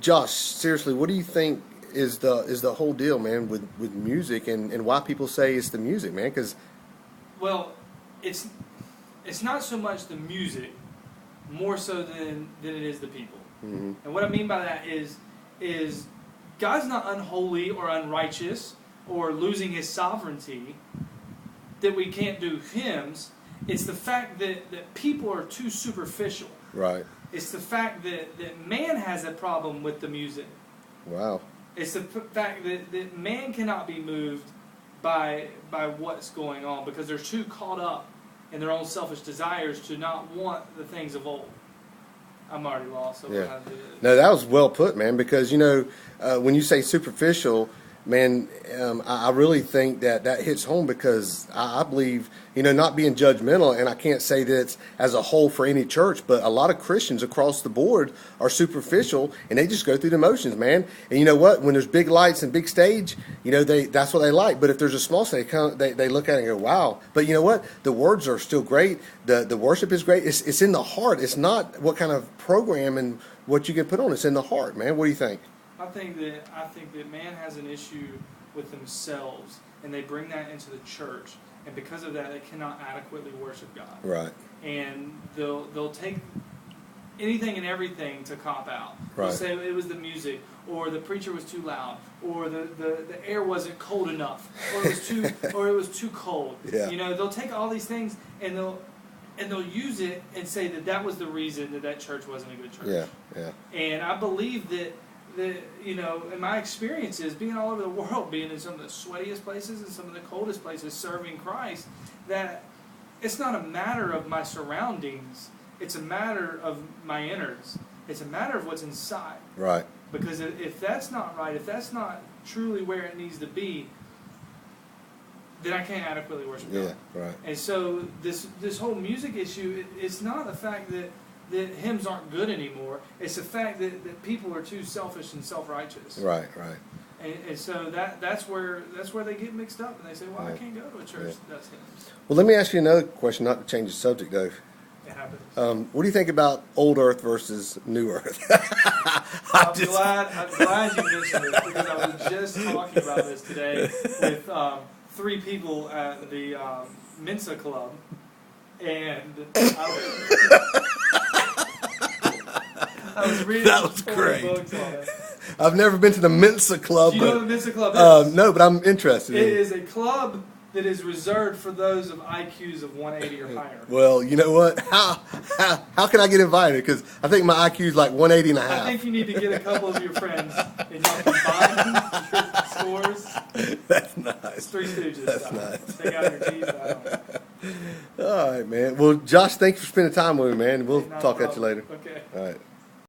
Josh, seriously, what do you think is the whole deal, man, with music and why people say it's the music, man? Because Well, it's not so much the music, more so than it is the people. mm-hmm. And what I mean by that is God's not unholy or unrighteous or losing His sovereignty that we can't do hymns. It's the fact that people are too superficial. Right. It's the fact that man has a problem with the music. Wow. It's the fact that man cannot be moved by what's going on because they're too caught up in their own selfish desires to not want the things of old. I'm already lost. So yeah. No, that was well put, man. Because when you say superficial, man, I really think that hits home because I believe, not being judgmental, and I can't say that it's as a whole for any church, but a lot of Christians across the board are superficial, and they just go through the motions, man. And you know what? When there's big lights and big stage, that's what they like. But if there's a small stage, they look at it and go, wow. But you know what? The words are still great. The worship is great. It's in the heart. It's not what kind of program and what you can put on. It's in the heart, man. What do you think? I think that man has an issue with themselves, and they bring that into the church, and because of that, they cannot adequately worship God. Right. And they'll take anything and everything to cop out. Right. They'll say it was the music, or the preacher was too loud, or the air wasn't cold enough, or it was too cold. Yeah. They'll take all these things and they'll use it and say that was the reason that church wasn't a good church. Yeah. And I believe that in my experiences, being all over the world, being in some of the sweatiest places and some of the coldest places, serving Christ, that it's not a matter of my surroundings. It's a matter of my innards. It's a matter of what's inside. Right. Because if that's not right, if that's not truly where it needs to be, then I can't adequately worship God. Yeah, right. And so this whole music issue, it's not the fact that hymns aren't good anymore. It's the fact that people are too selfish and self-righteous. Right. And so that's where they get mixed up, and they say, well, yeah. I can't go to a church that does hymns. Well, let me ask you another question, not to change the subject, though. It happens. What do you think about old Earth versus new Earth? I'm glad you mentioned this, because I was just talking about this today with 3 people at the Mensa Club, and I was reading that was great. Books on it. I've never been to the Mensa Club. Do you know what the Mensa Club is? No, but I'm interested. It is a club that is reserved for those of IQs of 180 or higher. Well, you know what? How can I get invited? Because I think my IQ is like 180 and a half. I think you need to get a couple of your friends and y'all combine your scores. That's nice. Three Stooges. That's nice. Take out your teeth. I don't know. All right, man. Well, Josh, thanks for spending time with me, man. We'll Not a talk at you problem. later. Okay. All right.